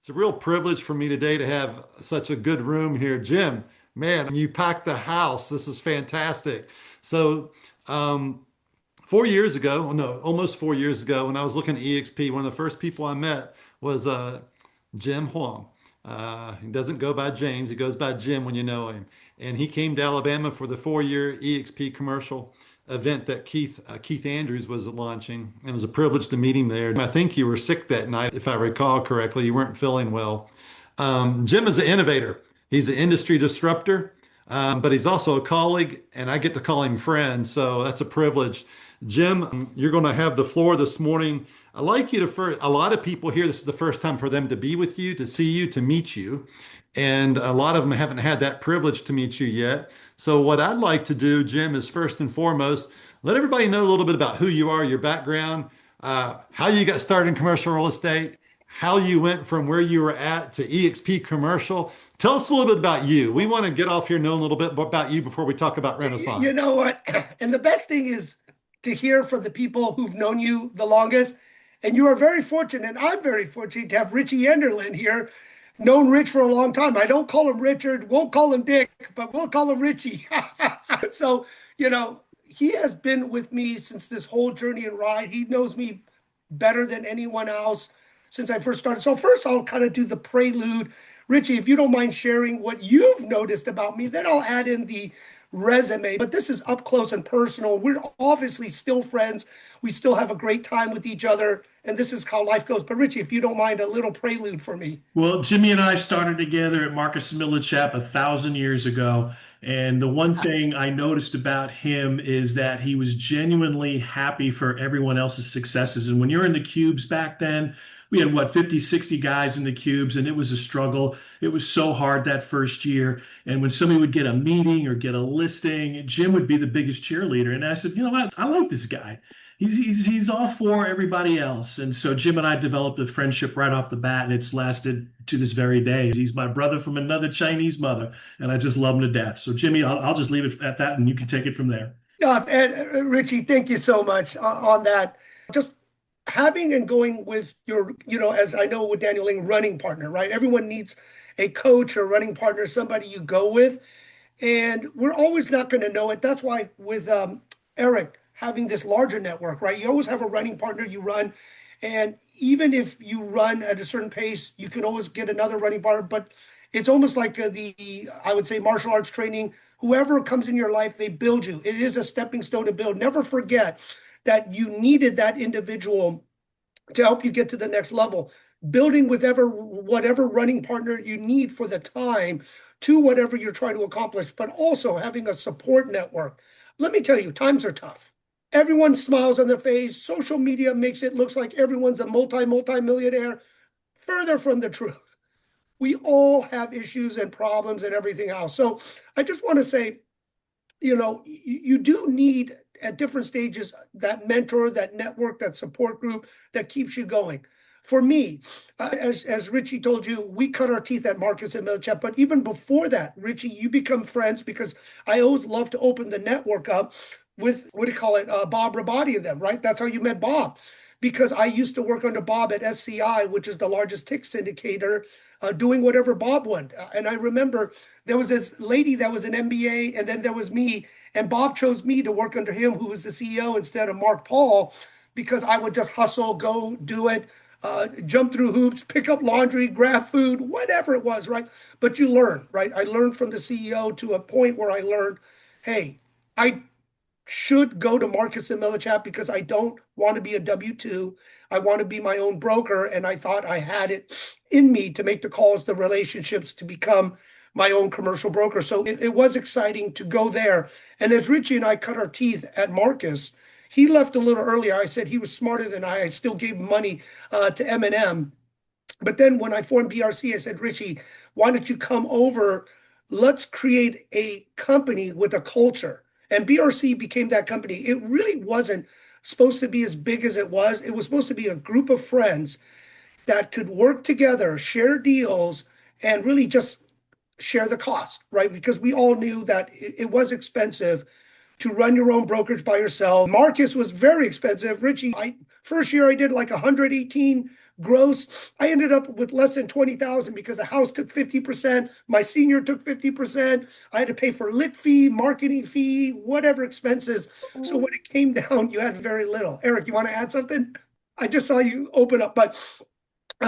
It's a real privilege for me today to have such a good room here. Jim, man, you packed the house. This is fantastic. So, um, 4 years ago, well, no, almost 4 years ago, when I was looking at EXP, one of the first people I met was Jim Huang. He doesn't go by James, he goes by Jim when you know him. And he came to Alabama for the 4 year EXP commercial event that Keith Andrews was launching. And it was a privilege to meet him there. I think you were sick that night, if I recall correctly. You weren't feeling well. Jim is an innovator. He's an industry disruptor, but he's also a colleague, and I get to call him friend. So that's a privilege. Jim, you're going to have the floor this morning. I'd like you to first, a lot of people here, this is the first time for them to be with you, to see you, to meet you. And a lot of them haven't had that privilege to meet you yet. So what I'd like to do, Jim, is first and foremost, let everybody know a little bit about who you are, your background, how you got started in commercial real estate, how you went from where you were at to EXP commercial. Tell us a little bit about you. We want to get off here knowing a little bit about you before we talk about Renaissance. You know what? And the best thing is to hear from the people who've known you the longest. And you are very fortunate, and I'm very fortunate to have Richie Enderlin here, known Rich for a long time. I don't call him Richard, won't call him Dick, but we'll call him Richie. So, he has been with me since this whole journey and ride. He knows me better than anyone else since I first started. So first I'll kind of do the prelude. Richie, if you don't mind sharing what you've noticed about me, then I'll add in the resume. But this is up close and personal. We're obviously still friends. We still have a great time with each other. And this is how life goes. But Richie, if you don't mind, a little prelude for me. Well, Jimmy and I started together at Marcus and Millichap 1,000 years ago. And the one thing I noticed about him is that he was genuinely happy for everyone else's successes. And when you're in the cubes back then, we had what, 50, 60 guys in the cubes, and it was a struggle. It was so hard that first year. And when somebody would get a meeting or get a listing, Jim would be the biggest cheerleader. And I said, you know what? I like this guy. He's all for everybody else. And so Jim and I developed a friendship right off the bat, and it's lasted to this very day. He's my brother from another Chinese mother, and I just love him to death. So Jimmy, I'll just leave it at that, and you can take it from there. And Richie, thank you so much on that. Just having and going with your, as I know with Daniel Ling, running partner, right? Everyone needs a coach or running partner, somebody you go with. And we're always not going to know it. That's why with Eric having this larger network, right? You always have a running partner you run. And even if you run at a certain pace, you can always get another running partner. But it's almost like I would say, martial arts training. Whoever comes in your life, they build you. It is a stepping stone to build. Never forget that you needed that individual to help you get to the next level. Building with whatever running partner you need for the time to whatever you're trying to accomplish, but also having a support network. Let me tell you, times are tough. Everyone smiles on their face. Social media makes it look like everyone's a multi-millionaire. Further from the truth. We all have issues and problems and everything else. So I just want to say, you do need at different stages that mentor, that network, that support group that keeps you going. For me, as Richie told you, we cut our teeth at Marcus and Millichap. But even before that, Richie, you become friends because I always love to open the network up with, Bob Rabati and them, right? That's how you met Bob. Because I used to work under Bob at SCI, which is the largest tick syndicator, doing whatever Bob wanted. And I remember there was this lady that was an MBA, and then there was me. And Bob chose me to work under him, who was the CEO, instead of Mark Paul, because I would just hustle, go do it, jump through hoops, pick up laundry, grab food, whatever it was, right? But you learn, right? I learned from the CEO to a point where I learned, hey, I should go to Marcus and Millichap because I don't want to be a W-2. I want to be my own broker. And I thought I had it in me to make the calls, the relationships to become my own commercial broker. So it was exciting to go there. And as Richie and I cut our teeth at Marcus, he left a little earlier. I said he was smarter than I still gave him money to M&M. But then when I formed BRC, I said, Richie, why don't you come over? Let's create a company with a culture. And BRC became that company. It really wasn't supposed to be as big as it was. It was supposed to be a group of friends that could work together, share deals, and really just share the cost, right? Because we all knew that it was expensive to run your own brokerage by yourself. Marcus was very expensive. Richie, first year I did like 118 gross. I ended up with less than 20,000 because the house took 50%. My senior took 50%. I had to pay for lit fee, marketing fee, whatever expenses. So when it came down, you had very little. Eric, you want to add something? I just saw you open up, but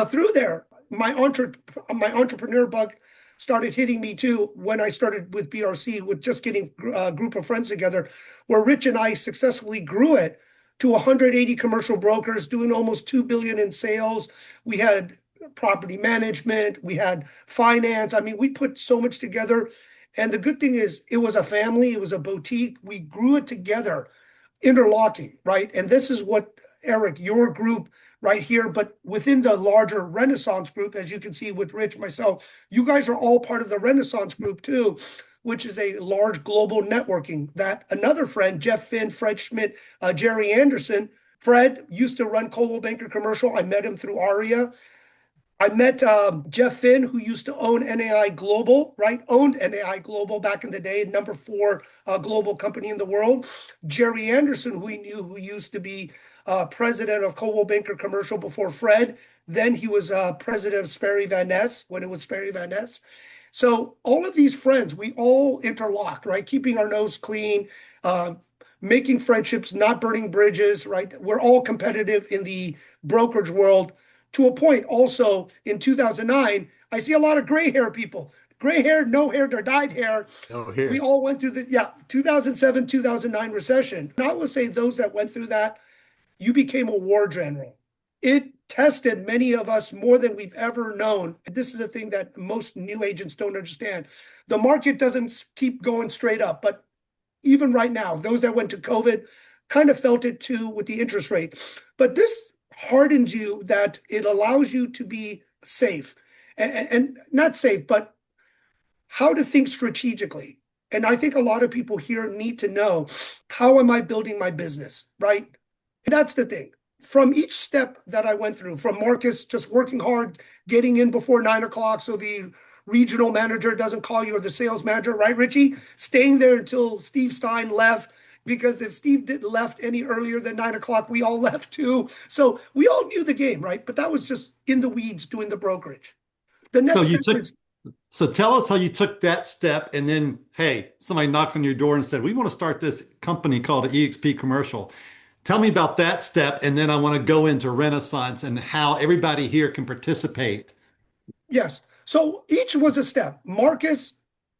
through there, my entrepreneur bug started hitting me too when I started with BRC, with just getting a group of friends together, where Rich and I successfully grew it to 180 commercial brokers doing almost 2 billion in sales. We had property management, we had finance. I mean, we put so much together. And the good thing is it was a family, it was a boutique. We grew it together, interlocking, right? And this is what, Eric, your group right here, but within the larger Renaissance group, as you can see with Rich, myself, you guys are all part of the Renaissance group too, which is a large global networking that another friend, Jeff Finn, Fred Schmidt, Jerry Anderson. Fred used to run Coldwell Banker Commercial. I met him through ARIA. I met Jeff Finn, who used to own NAI Global, right? Owned NAI Global back in the day, number 4 global company in the world. Jerry Anderson, who we knew, who used to be president of Coldwell Banker Commercial before Fred. Then he was president of Sperry Van Ness when it was Sperry Van Ness. So all of these friends, we all interlocked, right? Keeping our nose clean, making friendships, not burning bridges, right? We're all competitive in the brokerage world. To a point, also in 2009, I see a lot of gray hair people. Gray hair, no hair, or dyed hair. Oh, here. We all went through the 2007, 2009 recession. And I will say those that went through that, you became a war general. It tested many of us more than we've ever known. This is the thing that most new agents don't understand. The market doesn't keep going straight up, but even right now, those that went to COVID kind of felt it too with the interest rate. But this hardens you, that it allows you to be safe and not safe, but how to think strategically. And I think a lot of people here need to know, how am I building my business, right? And that's the thing. From each step that I went through, from Marcus just working hard, getting in before 9 o'clock so the regional manager doesn't call you, or the sales manager, right, Richie? Staying there until Steve Stein left. Because if Steve didn't left any earlier than 9 o'clock, we all left too. So we all knew the game, right? But that was just in the weeds doing the brokerage. The next step is, so tell us how you took that step, and then, hey, somebody knocked on your door and said, we want to start this company called EXP Commercial. Tell me about that step, and then I want to go into Renaissance and how everybody here can participate. yes. So each was a step. Marcus,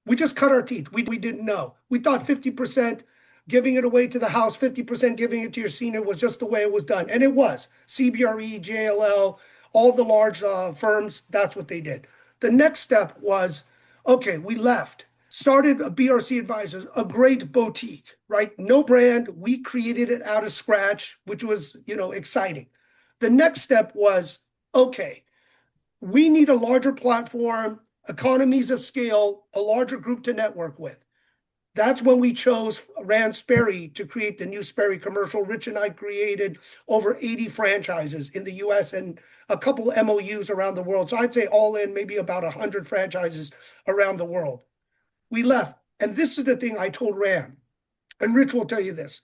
we just cut our teeth. We didn't know. We thought 50% giving it away to the house, 50% giving it to your senior was just the way it was done. And it was. CBRE, JLL, all the large firms, that's what they did. The next step was, okay, we left, started a BRC Advisors, a great boutique, right? No brand. We created it out of scratch, which was, exciting. The next step was, okay, we need a larger platform, economies of scale, a larger group to network with. That's when we chose Rand Sperry to create the new Sperry Commercial. Rich and I created over 80 franchises in the US and a couple of MOUs around the world. So I'd say all in, maybe about 100 franchises around the world. We left. And this is the thing I told Rand, and Rich will tell you this.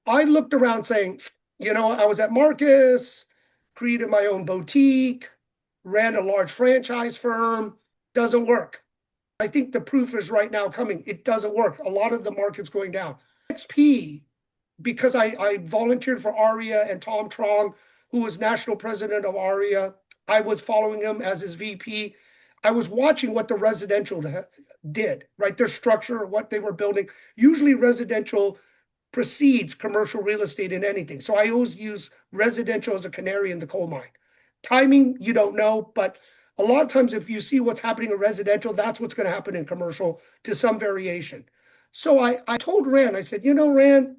I looked around saying, I was at Marcus, created my own boutique, ran a large franchise firm, doesn't work. I think the proof is right now coming. It doesn't work. A lot of the market's going down. XP, because I volunteered for ARIA and Tom Trong, who was national president of ARIA, I was following him as his VP. I was watching what the residential did, right? Their structure, what they were building. Usually residential precedes commercial real estate in anything. So I always use residential as a canary in the coal mine. Timing, you don't know, but a lot of times if you see what's happening in residential, that's what's going to happen in commercial to some variation. So I told Rand, I said, Rand,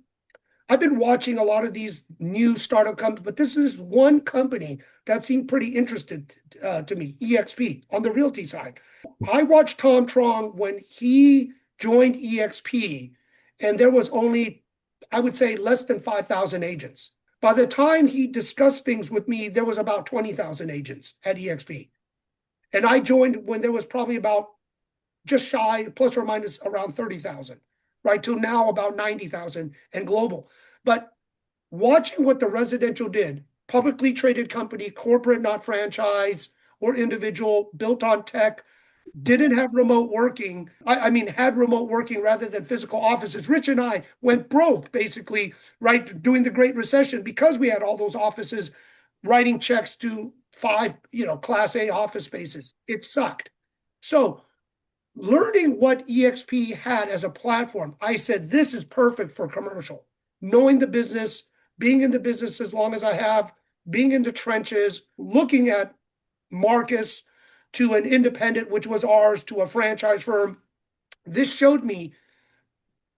I've been watching a lot of these new startup companies, but this is one company that seemed pretty interested to me, EXP, on the realty side. I watched Tom Trong when he joined EXP, and there was only, I would say, less than 5,000 agents. By the time he discussed things with me, there was about 20,000 agents at EXP. And I joined when there was probably about just shy, plus or minus around 30,000. right? To now about 90,000 and global. But watching what the residential did, publicly traded company, corporate, not franchise or individual, built on tech, didn't have remote working. I mean, had remote working rather than physical offices. Rich and I went broke basically, right, during the Great Recession because we had all those offices writing checks to five, Class A office spaces. It sucked. So learning what EXP had as a platform, I said, this is perfect for commercial. Knowing the business, being in the business as long as I have, being in the trenches, looking at Marcus to an independent, which was ours, to a franchise firm. This showed me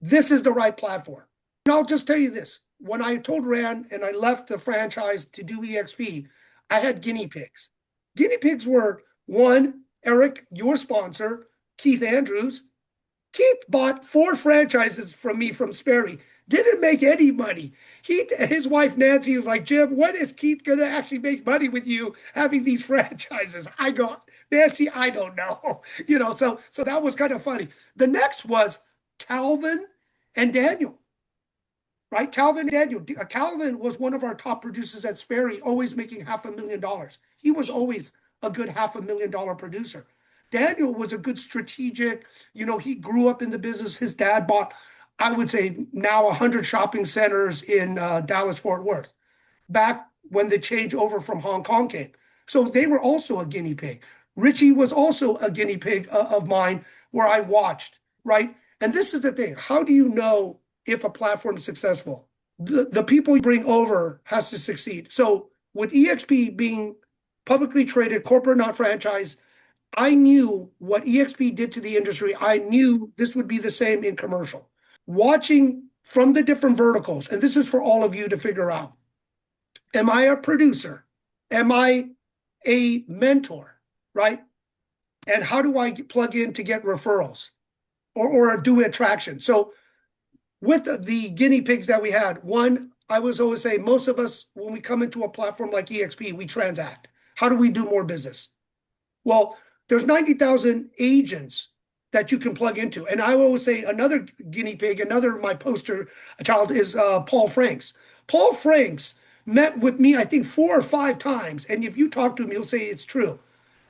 this is the right platform. And I'll just tell you this. When I told Rand and I left the franchise to do EXP, I had guinea pigs. Guinea pigs were one, Eric, your sponsor, Keith Andrews. Keith bought 4 franchises from me from Sperry. Didn't make any money. His wife Nancy was like, Jim, when is Keith going to actually make money with you having these franchises? I go, Nancy, I don't know. So that was kind of funny. The next was Calvin and Daniel, right? Calvin and Daniel. Calvin was one of our top producers at Sperry, always making $500,000. He was always a good $500,000 producer. Daniel was a good strategic, he grew up in the business. His dad bought, I would say now 100 shopping centers in Dallas, Fort Worth, back when the change over from Hong Kong came. So they were also a guinea pig. Richie was also a guinea pig of mine where I watched, right? And this is the thing. How do you know if a platform is successful? The people you bring over has to succeed. So with EXP being publicly traded, corporate, not franchise, I knew what EXP did to the industry. I knew this would be the same in commercial. Watching from the different verticals, and this is for all of you to figure out. Am I a producer? Am I a mentor, right? And how do I plug in to get referrals or do attraction? So with the guinea pigs that we had, one, I was always say, most of us, when we come into a platform like EXP, we transact. How do we do more business? Well, there's 90,000 agents that you can plug into. And I always say another guinea pig, my poster child is Paul Franks. Paul Franks met with me, I think 4 or 5 times. And if you talk to him, he'll say it's true.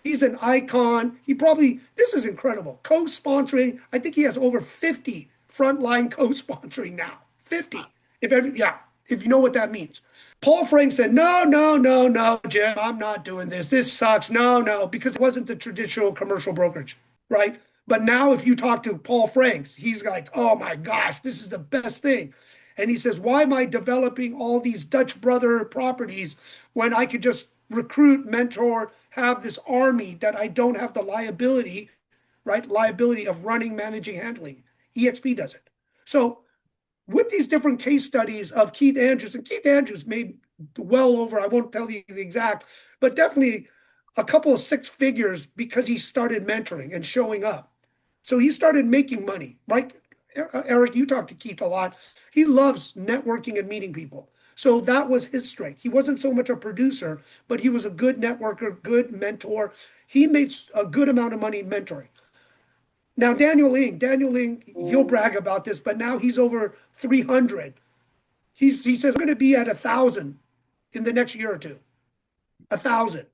He's an icon. This is incredible. Co-sponsoring, I think he has over 50 frontline co-sponsoring now. 50. If you know what that means. Paul Frank said, no, Jim, I'm not doing this. This sucks. No, because it wasn't the traditional commercial brokerage, right? But now if you talk to Paul Franks, he's like, oh my gosh, this is the best thing. And he says, why am I developing all these Dutch brother properties when I could just recruit, mentor, have this army that I don't have the liability, right? Liability of running, managing, handling. EXP does it. So with these different case studies of Keith Andrews, and Keith Andrews made well over, I won't tell you the exact, but definitely a couple of 6 figures because he started mentoring and showing up. So he started making money, right? Eric, you talk to Keith a lot. He loves networking and meeting people. So that was his strength. He wasn't so much a producer, but he was a good networker, good mentor. He made a good amount of money mentoring. Now, Daniel Ing, he'll brag about this, but now he's over 300. He says, I'm going to be at 1,000 in the next year or two. 1,000.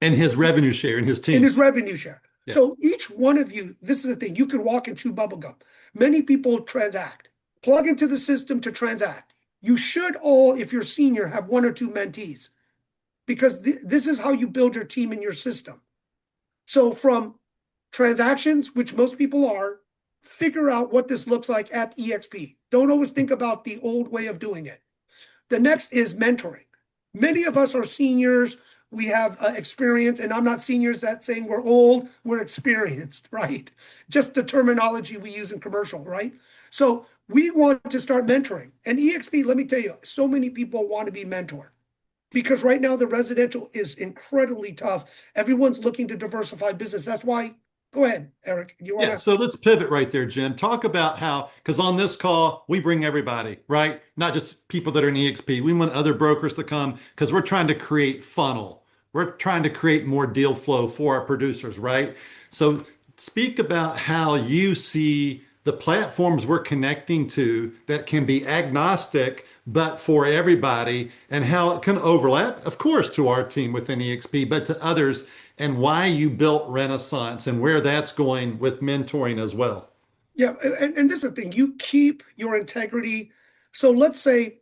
And his revenue share in his team. In his revenue share. Yeah. So each one of you, this is the thing, you can walk and chew bubblegum. Many people transact. Plug into the system to transact. You should all, if you're senior, have 1 or 2 mentees because this is how you build your team in your system. So from transactions, which most people are, figure out what this looks like at EXP. Don't always think about the old way of doing it. The next is mentoring. Many of us are seniors. We have experience, and I'm not seniors that saying we're old, we're experienced, right? Just the terminology we use in commercial, right? So we want to start mentoring. And EXP, let me tell you, so many people want to be mentored because right now the residential is incredibly tough. Everyone's looking to diversify business. That's why. Go ahead, Eric. So let's pivot right there, Jim. Talk about how, because on this call, we bring everybody, right? Not just people that are in EXP. We want other brokers to come because we're trying to create funnel. We're trying to create more deal flow for our producers, right? So speak about how you see the platforms we're connecting to that can be agnostic, but for everybody, and how it can overlap, of course, to our team within EXP, but to others, and why you built Renaissance and where that's going with mentoring as well. Yeah, and this is the thing, you keep your integrity. So let's say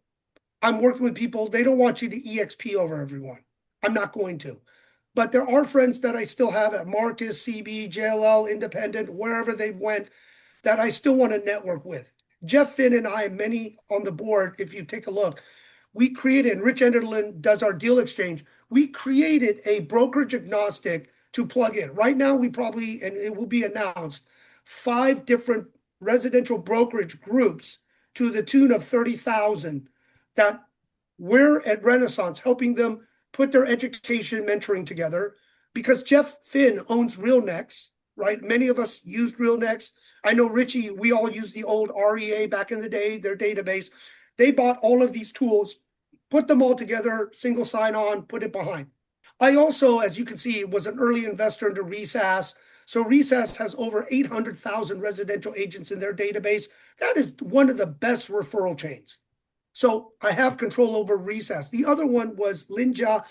I'm working with people, they don't want you to EXP over everyone. I'm not going to. But there are friends that I still have at Marcus, CB, JLL, Independent, wherever they went, that I still want to network with. Jeff Finn and I, many on the board, if you take a look, we created, and Rich Enderlin does our deal exchange. We created a brokerage agnostic to plug in. Right now, we probably, and it will be announced, 5 different residential brokerage groups to the tune of 30,000 that we're at Renaissance helping them put their education mentoring together, because Jeff Finn owns RealNex, right? Many of us used RealNex. I know Richie, we all used the old REA back in the day, their database. They bought all of these tools, put them all together, single sign on, put it behind. I also, as you can see, was an early investor into RESAS. So RESAS has over 800,000 residential agents in their database. That is one of the best referral chains. So I have control over RESAS. The other one was Linja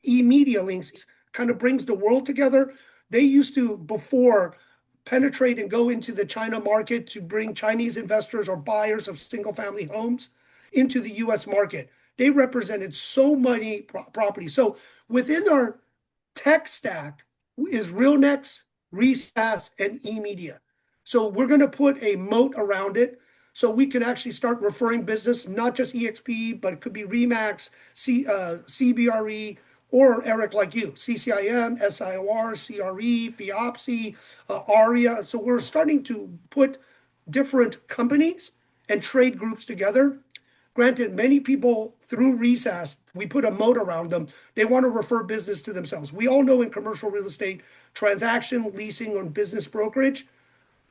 eMedia Links, kind of brings the world together. They used to, before, penetrate and go into the China market to bring Chinese investors or buyers of single family homes into the US market. They represented so many properties. So within our tech stack is RealNex, RESAS, and eMedia. So we're going to put a moat around it so we can actually start referring business, not just EXP, but it could be REMAX, CBRE, or Eric like you, CCIM, SIOR, CRE, FIOPSI, ARIA. So we're starting to put different companies and trade groups together. Granted, many people through RESAS, we put a moat around them. They want to refer business to themselves. We all know in commercial real estate, transaction, leasing, or business brokerage,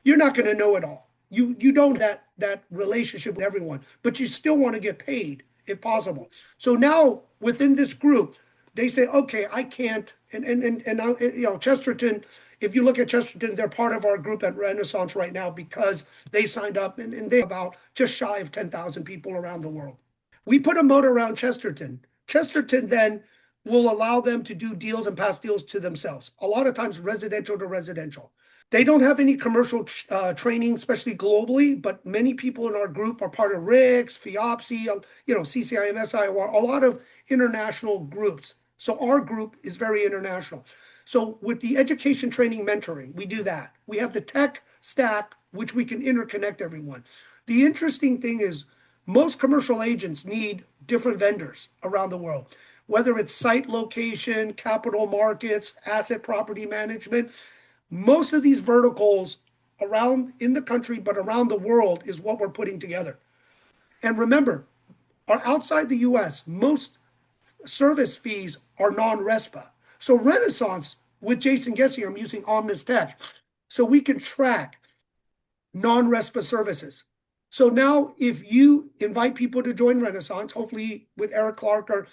you're not going to know it all. You don't have that relationship with everyone, but you still want to get paid if possible. So now within this group, they say, okay, I can't, Chesterton, if you look at Chesterton, they're part of our group at Renaissance right now because they signed up and they about just shy of 10,000 people around the world. We put a moat around Chesterton. Chesterton then will allow them to do deals and pass deals to themselves. A lot of times residential to residential. They don't have any commercial training, especially globally, but many people in our group are part of RICS, FIOPSI, CCIM, SIOR, a lot of international groups. So our group is very international. So with the education, training, mentoring, we do that. We have the tech stack, which we can interconnect everyone. The interesting thing is most commercial agents need different vendors around the world, whether it's site location, capital markets, asset property management. Most of these verticals around in the country, but around the world is what we're putting together. And remember, outside the US, most service fees are non-RESPA. So Renaissance with Jason Gessie, I'm using Omnis Tech, so we can track non-RESPA services. So now if you invite people to join Renaissance, hopefully with Eric Clark or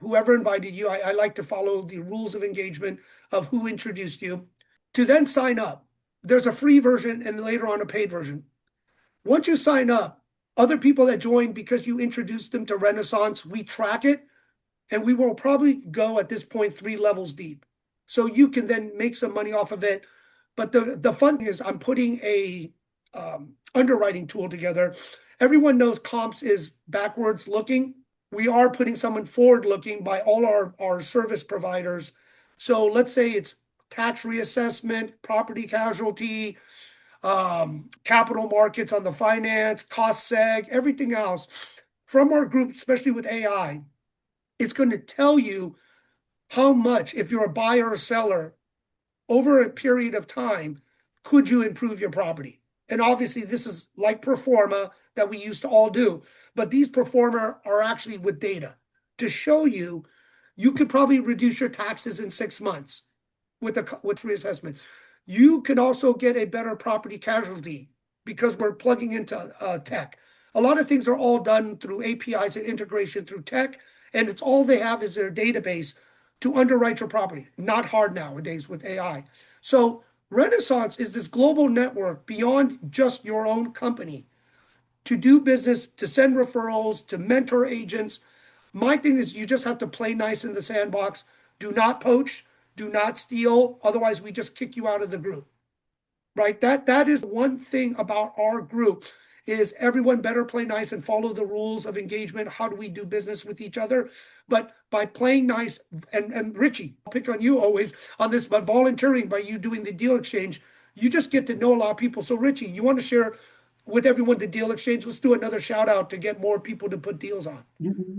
whoever invited you, I like to follow the rules of engagement of who introduced you, to then sign up. There's a free version and later on a paid version. Once you sign up, other people that join because you introduced them to Renaissance, we track it, and we will probably go at this point 3 levels deep. So you can then make some money off of it. But the fun thing is I'm putting a underwriting tool together. Everyone knows comps is backwards looking. We are putting someone forward looking by all our service providers. So let's say it's tax reassessment, property casualty, capital markets on the finance, cost seg, everything else from our group, especially with AI. It's going to tell you how much, if you're a buyer or seller, over a period of time, could you improve your property? And obviously, this is like pro forma that we used to all do. But these pro forma are actually with data to show you could probably reduce your taxes in 6 months with reassessment. You can also get a better property casualty because we're plugging into tech. A lot of things are all done through APIs and integration through tech, and it's all they have is their database to underwrite your property. Not hard nowadays with AI. So Renaissance is this global network beyond just your own company to do business, to send referrals, to mentor agents. My thing is you just have to play nice in the sandbox. Do not poach, do not steal. Otherwise, we just kick you out of the group. Right? That is one thing about our group is everyone better play nice and follow the rules of engagement. How do we do business with each other? But by playing nice, and Richie, I'll pick on you always on this, but volunteering by you doing the deal exchange, you just get to know a lot of people. So Richie, you want to share with everyone the deal exchange? Let's do another shout out to get more people to put deals on.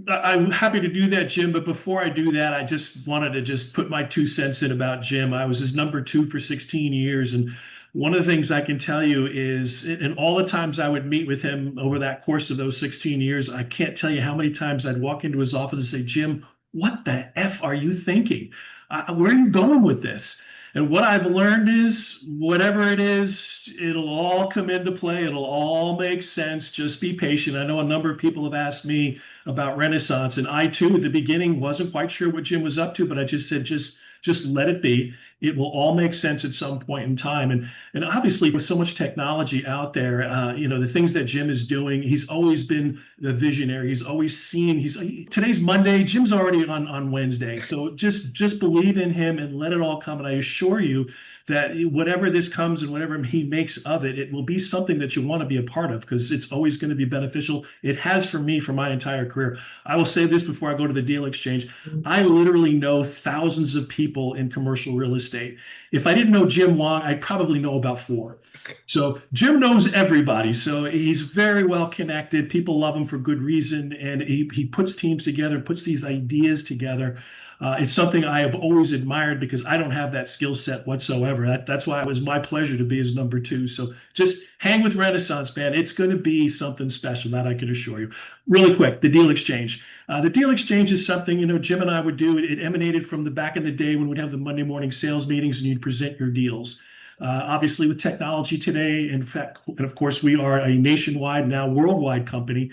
I'm happy to do that, Jim. But before I do that, I just wanted to just put my 2 cents in about Jim. I was his number two for 16 years. And one of the things I can tell you is, and all the times I would meet with him over that course of those 16 years, I can't tell you how many times I'd walk into his office and say, Jim, what the F are you thinking? Where are you going with this? And what I've learned is whatever it is, it'll all come into play. It'll all make sense. Just be patient. I know a number of people have asked me about Renaissance, and I too at the beginning wasn't quite sure what Jim was up to, but I just said, just let it be. It will all make sense at some point in time. And obviously with so much technology out there, the things that Jim is doing, he's always been the visionary. He's always seen, today's Monday, Jim's already on Wednesday. So just believe in him and let it all come. And I assure you that whatever this comes and whatever he makes of it, it will be something that you want to be a part of because it's always going to be beneficial. It has for me for my entire career. I will say this before I go to the deal exchange. I literally know thousands of people in commercial real estate. If I didn't know Jim Wong, I'd probably know about four. So Jim knows everybody. So he's very well connected. People love him for good reason. And he puts teams together, puts these ideas together. It's something I have always admired because I don't have that skill set whatsoever. That's why it was my pleasure to be his number two. So just hang with Renaissance, man. It's going to be something special, that I can assure you. Really quick, the deal exchange. The deal exchange is something, Jim and I would do. It emanated from the back in the day when we'd have the Monday morning sales meetings and you'd present your deals. Obviously, with technology today, in fact, and of course, we are a nationwide, now worldwide company.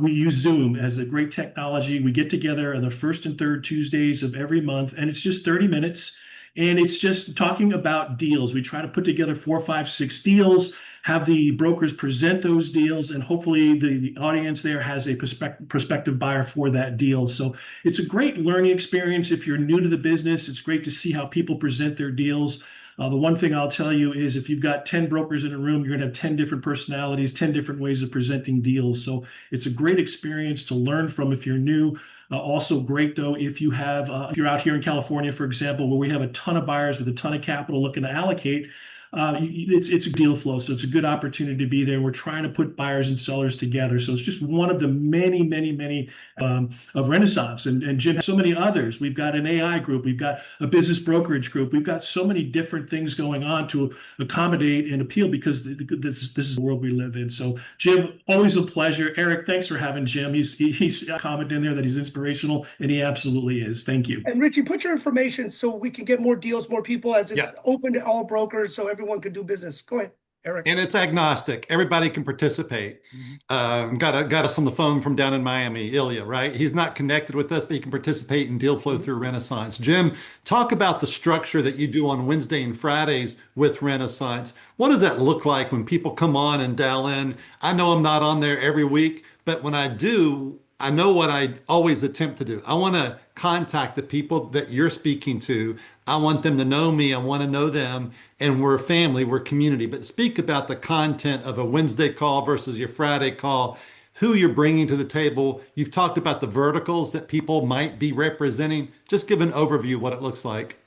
We use Zoom as a great technology. We get together on the first and third Tuesdays of every month, and it's just 30 minutes. And it's just talking about deals. We try to put together 4, 5, 6 deals, have the brokers present those deals, and hopefully the audience there has a prospective buyer for that deal. So it's a great learning experience. If you're new to the business, it's great to see how people present their deals. The one thing I'll tell you is if you've got 10 brokers in a room, you're going to have 10 different personalities, 10 different ways of presenting deals. So it's a great experience to learn from if you're new. Also great, though, if you're out here in California, for example, where we have a ton of buyers with a ton of capital looking to allocate. It's a deal flow, so it's a good opportunity to be there. We're trying to put buyers and sellers together, so it's just one of the many, many, many of Renaissance. And Jim has so many others. We've got an AI group, we've got a business brokerage group, we've got so many different things going on to accommodate and appeal because this is the world we live in. So Jim, always a pleasure. Eric, thanks for having Jim. He's commented in there that he's inspirational, and he absolutely is. Thank you. And Richie, put your information so we can get more deals, more people, as it's Yeah. open to all brokers so everyone can do business. Go ahead, Eric. And it's agnostic. Everybody can participate. Got us on the phone from down in Miami, Ilya, right? He's not connected with us, but he can participate in deal flow through Renaissance. Jim, talk about the structure that you do on Wednesday and Fridays with Renaissance. What does that look like when people come on and dial in? I know I'm not on there every week, but when I do, I know what I always attempt to do. I want to contact the people that you're speaking to. I want them to know me. I want to know them. And we're a family, we're a community. But speak about the content of a Wednesday call versus your Friday call, who you're bringing to the table. You've talked about the verticals that people might be representing. Just give an overview of what it looks like.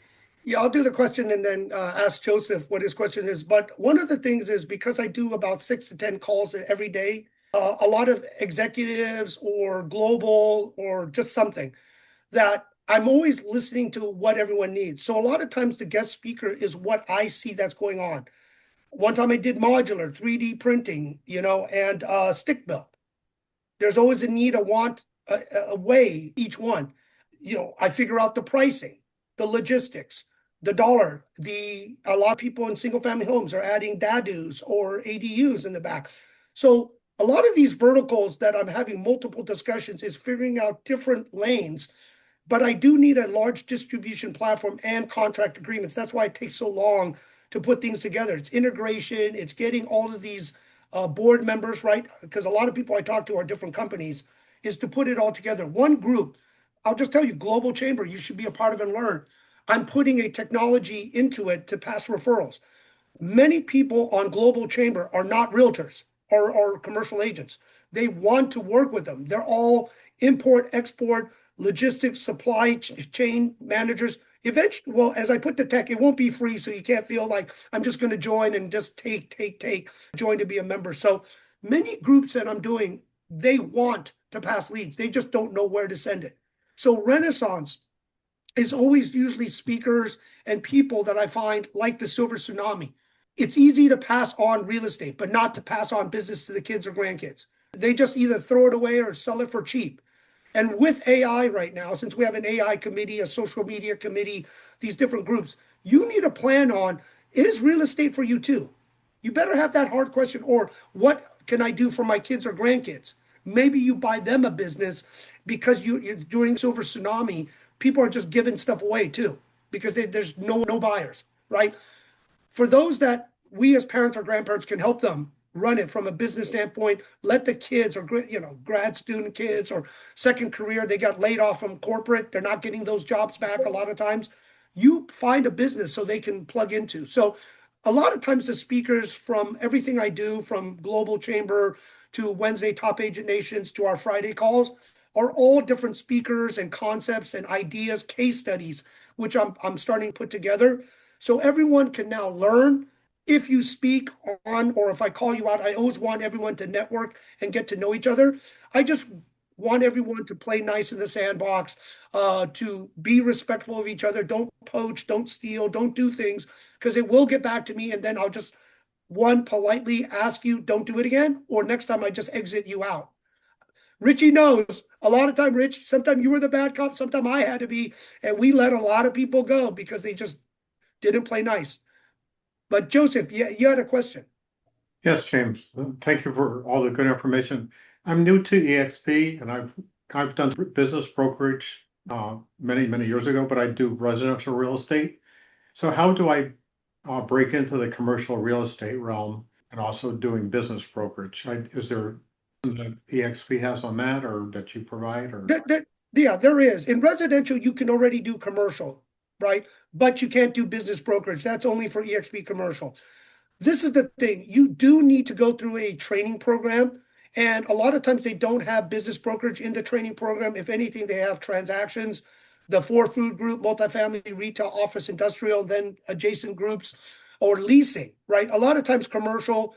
Yeah, I'll do the question and then ask Joseph what his question is. But one of the things is because I do about 6 to 10 calls every day, a lot of executives or global or just something that I'm always listening to what everyone needs. So a lot of times the guest speaker is what I see that's going on. One time I did modular 3D printing, and stick built. There's always a need, a want, a way, each one. I figure out the pricing, the logistics, the dollar. A lot of people in single family homes are adding DADUs or ADUs in the back. So a lot of these verticals that I'm having multiple discussions is figuring out different lanes, but I do need a large distribution platform and contract agreements. That's why it takes so long to put things together. It's integration, it's getting all of these board members, right? Because a lot of people I talk to are different companies, is to put it all together. One group, I'll just tell you, Global Chamber, you should be a part of and learn. I'm putting a technology into it to pass referrals. Many people on Global Chamber are not realtors or commercial agents. They want to work with them. They're all import, export, logistics, supply chain managers. Eventually, well, as I put the tech, it won't be free, so you can't feel like I'm just going to join and just take, join to be a member. So many groups that I'm doing, they want to pass leads. They just don't know where to send it. So Renaissance is always usually speakers and people that I find like the Silver Tsunami. It's easy to pass on real estate, but not to pass on business to the kids or grandkids. They just either throw it away or sell it for cheap. And with AI right now, since we have an AI committee, a social media committee, these different groups, you need a plan on, is real estate for you too? You better have that hard question, or what can I do for my kids or grandkids? Maybe you buy them a business because you're during Silver Tsunami, people are just giving stuff away too, because there's no buyers, right? For those that we as parents or grandparents can help them run it from a business standpoint, let the kids or grad student kids or second career, they got laid off from corporate, they're not getting those jobs back a lot of times. You find a business so they can plug into. So a lot of times the speakers from everything I do, from Global Chamber to Wednesday Top Agent Nations to our Friday calls, are all different speakers and concepts and ideas, case studies, which I'm starting to put together. So everyone can now learn. If you speak on, or if I call you out, I always want everyone to network and get to know each other. I just want everyone to play nice in the sandbox, to be respectful of each other. Don't poach, don't steal, don't do things, because it will get back to me. And then I'll just, one, politely ask you, don't do it again. Or next time I just exit you out. Richie knows a lot of time, Rich, sometimes you were the bad cop, sometimes I had to be. And we let a lot of people go because they just didn't play nice. But Joseph, you had a question. Yes, James. Thank you for all the good information. I'm new to EXP, and I've done business brokerage many years ago, but I do residential real estate. So how do I break into the commercial real estate realm and also doing business brokerage? Is there something that EXP has on that, or that you provide, or? Yeah, there is. In residential, you can already do commercial, right? But you can't do business brokerage. That's only for EXP commercial. This is the thing. You do need to go through a training program. And a lot of times they don't have business brokerage in the training program. If anything, they have transactions, the 4 food group, multifamily, retail, office, industrial, then adjacent groups, or leasing, right? A lot of times commercial,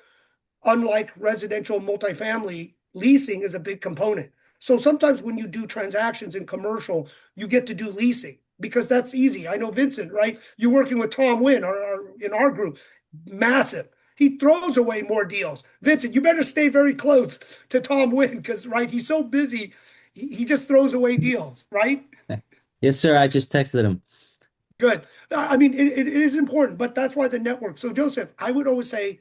unlike residential multifamily, leasing is a big component. So sometimes when you do transactions in commercial, you get to do leasing because that's easy. I know Vincent, right? You're working with Tom Wynn in our group, massive. He throws away more deals. Vincent, you better stay very close to Tom Wynn because, right, he's so busy, he just throws away deals, right? Yes, sir. I just texted him. Good. I mean, it is important, but that's why the network. So, Joseph, I would always say,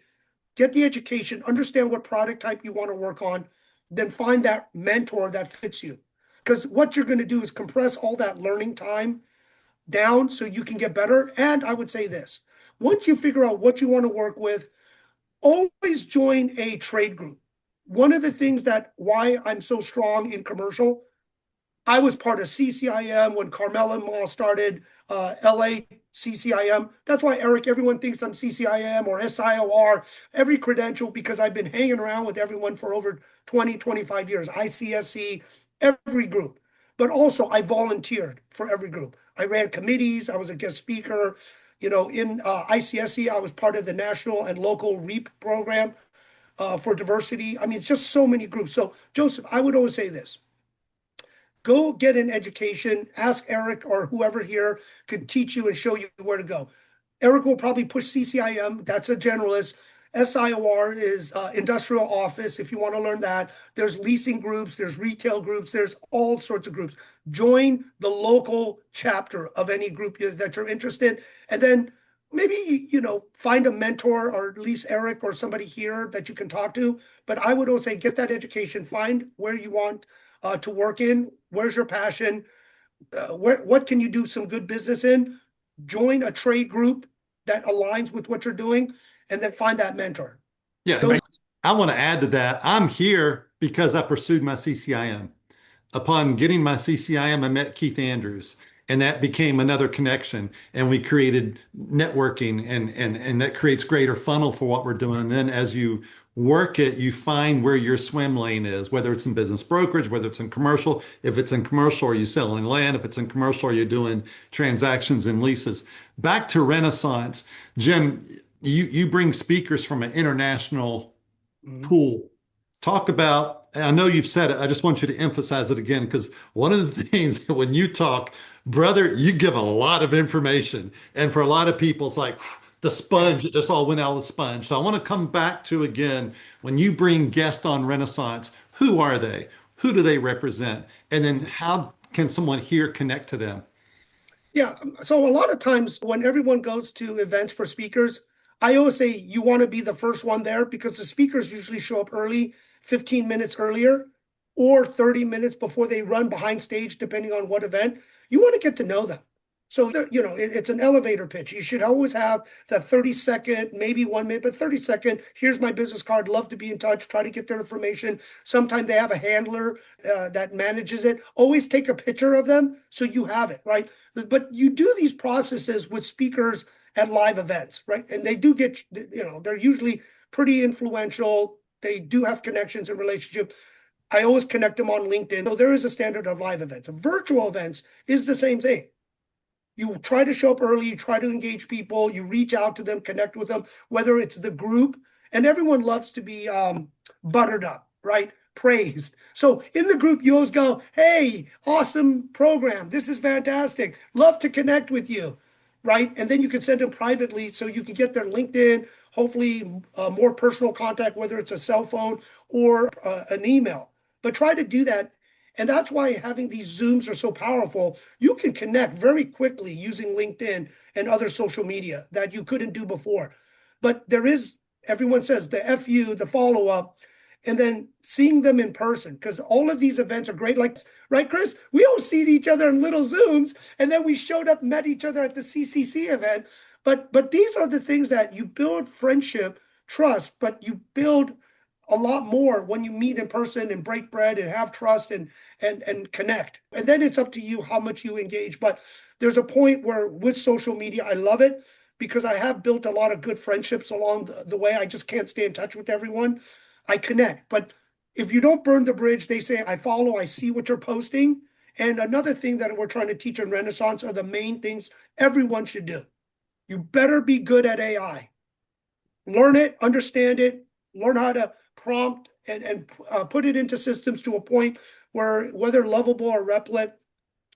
get the education, understand what product type you want to work on, then find that mentor that fits you. Because what you're going to do is compress all that learning time down so you can get better. And I would say this, once you figure out what you want to work with, always join a trade group. One of the things why I'm so strong in commercial, I was part of CCIM when Carmela and Ma started LA CCIM. That's why, Eric, everyone thinks I'm CCIM or SIOR, every credential, because I've been hanging around with everyone for over 20, 25 years, ICSC, every group. But also I volunteered for every group. I ran committees. I was a guest speaker. In ICSC, I was part of the national and local REAP program for diversity. I mean, it's just so many groups. So, Joseph, I would always say this. Go get an education. Ask Eric or whoever here could teach you and show you where to go. Eric will probably push CCIM. That's a generalist. SIOR is industrial office. If you want to learn that, there's leasing groups, there's retail groups, there's all sorts of groups. Join the local chapter of any group that you're interested in. And then maybe, find a mentor or at least Eric or somebody here that you can talk to. But I would also say, get that education, find where you want to work in. Where's your passion? What can you do some good business in? Join a trade group that aligns with what you're doing, and then find that mentor. Yeah, Those, I want to add to that. I'm here because I pursued my CCIM. Upon getting my CCIM, I met Keith Andrews, and that became another connection. And we created networking, and that creates greater funnel for what we're doing. And then as you work it, you find where your swim lane is, whether it's in business brokerage, whether it's in commercial. If it's in commercial, are you selling land? If it's in commercial, are you doing transactions and leases? Back to Renaissance, Jim, you bring speakers from an international pool. Talk about, I know you've said it, I just want you to emphasize it again, because one of the things that when you talk, brother, you give a lot of information. And for a lot of people, it's like the sponge, it just all went out of the sponge. So I want to come back to again, when you bring guests on Renaissance, who are they? Who do they represent? And then how can someone here connect to them? Yeah. So a lot of times when everyone goes to events for speakers, I always say you want to be the first one there because the speakers usually show up early, 15 minutes earlier, or 30 minutes before they run behind stage, depending on what event. You want to get to know them. So, it's an elevator pitch. You should always have that 30-second, maybe 1 minute, but 30-second. Here's my business card. Love to be in touch. Try to get their information. Sometimes they have a handler that manages it. Always take a picture of them so you have it, right? But you do these processes with speakers at live events, right? And they do get, they're usually pretty influential. They do have connections and relationships. I always connect them on LinkedIn. So there is a standard of live events. Virtual events is the same thing. You try to show up early, you try to engage people, you reach out to them, connect with them, whether it's the group, and everyone loves to be buttered up, right? Praised. So in the group, you always go, hey, awesome program. This is fantastic. Love to connect with you, right? And then you can send them privately so you can get their LinkedIn, hopefully more personal contact, whether it's a cell phone or an email. But try to do that. And that's why having these Zooms are so powerful. You can connect very quickly using LinkedIn and other social media that you couldn't do before. But there is, everyone says the FU, the follow-up, and then seeing them in person, because all of these events are great. Like, right, Chris? We all see each other in little Zooms, and then we showed up, met each other at the CCC event. But these are the things that you build friendship, trust, but you build a lot more when you meet in person and break bread and have trust and connect. And then it's up to you how much you engage. But there's a point where with social media, I love it because I have built a lot of good friendships along the way. I just can't stay in touch with everyone. I connect. But if you don't burn the bridge, they say, I follow, I see what you're posting. And another thing that we're trying to teach in Renaissance are the main things everyone should do. You better be good at AI. Learn it, understand it, learn how to prompt and put it into systems to a point where whether lovable or Replit,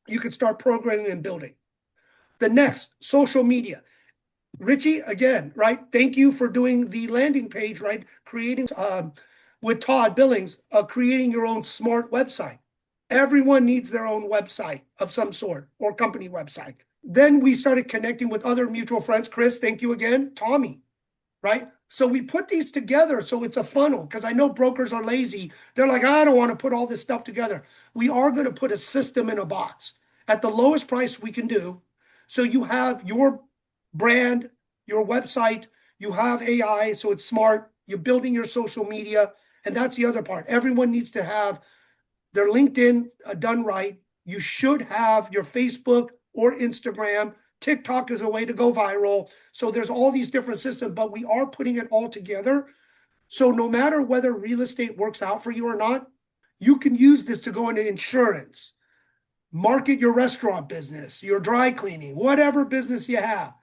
you can start programming and building. The next, social media. Richie, again, right? Thank you for doing the landing page, right? Creating with Todd Billings, creating your own smart website. Everyone needs their own website of some sort or company website. Then we started connecting with other mutual friends. Chris, thank you again. Tommy, right? So we put these together so it's a funnel because I know brokers are lazy. They're like, I don't want to put all this stuff together. We are going to put a system in a box at the lowest price we can do. So you have your brand, your website, you have AI, so it's smart. You're building your social media. And that's the other part. Everyone needs to have their LinkedIn done right. You should have your Facebook or Instagram. TikTok is a way to go viral. So there's all these different systems, but we are putting it all together. So no matter whether real estate works out for you or not, you can use this to go into insurance, market your restaurant business, your dry cleaning, whatever business you have.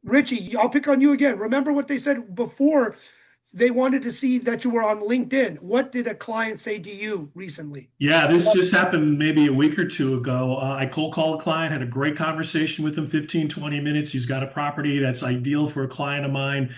Richie, I'll pick on you again. Remember what they said before? They wanted to see that you were on LinkedIn. What did a client say to you recently? Yeah, this just happened maybe a week or two ago. I cold called a client, had a great conversation with him, 15, 20 minutes. He's got a property that's ideal for a client of mine.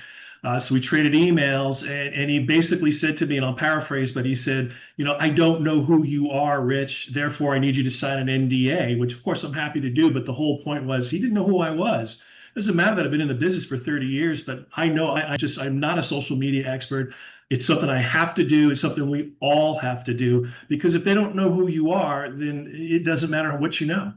So we traded emails, and he basically said to me, and I'll paraphrase, but he said, I don't know who you are, Rich. Therefore, I need you to sign an NDA, which of course I'm happy to do. But the whole point was he didn't know who I was. It doesn't matter that I've been in the business for 30 years, but I know I'm not a social media expert. It's something I have to do. It's something we all have to do, because if they don't know who you are, then it doesn't matter what you know.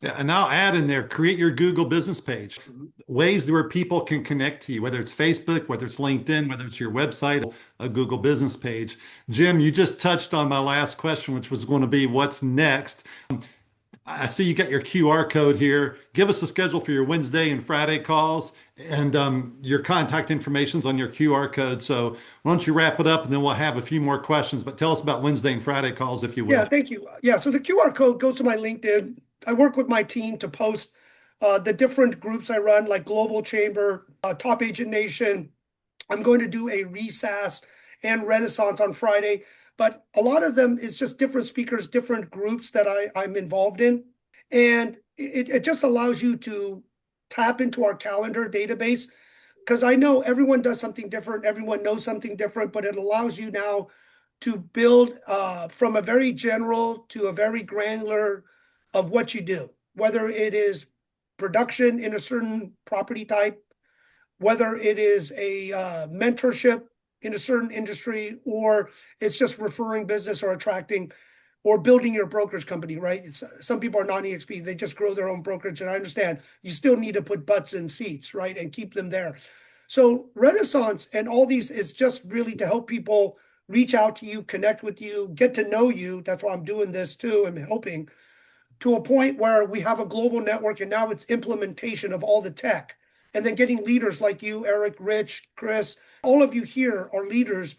Yeah, and I'll add in there, create your Google business page. Ways where people can connect to you, whether it's Facebook, whether it's LinkedIn, whether it's your website, a Google business page. Jim, you just touched on my last question, which was going to be what's next. I see you got your QR code here. Give us a schedule for your Wednesday and Friday calls, and your contact information's on your QR code. So why don't you wrap it up, and then we'll have a few more questions. But tell us about Wednesday and Friday calls, if you Yeah, will. thank you. Yeah, so the QR code goes to my LinkedIn. I work with my team to post the different groups I run, like Global Chamber, Top Agent Nation. I'm going to do a ReSAS and Renaissance on Friday, but a lot of them is just different speakers, different groups that I'm involved in. And it just allows you to tap into our calendar database because I know everyone does something different, everyone knows something different, but it allows you now to build from a very general to a very granular of what you do, whether it is production in a certain property type, whether it is a mentorship in a certain industry, or it's just referring business or attracting or building your brokerage company, right? Some people are non-EXP, they just grow their own brokerage. And I understand you still need to put butts in seats, right? And keep them there. So Renaissance and all these is just really to help people reach out to you, connect with you, get to know you. That's why I'm doing this too. I'm helping to a point where we have a global network and now it's implementation of all the tech. And then getting leaders like you, Eric, Rich, Chris, all of you here are leaders.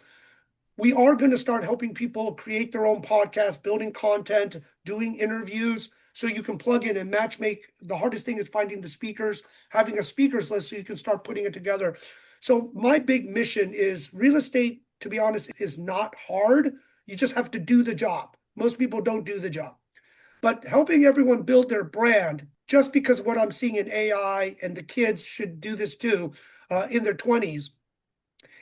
We are going to start helping people create their own podcast, building content, doing interviews. So you can plug in and match make. The hardest thing is finding the speakers, having a speakers list so you can start putting it together. So my big mission is real estate, to be honest, is not hard. You just have to do the job. Most people don't do the job. But helping everyone build their brand, just because of what I'm seeing in AI, and the kids should do this too, in their 20s,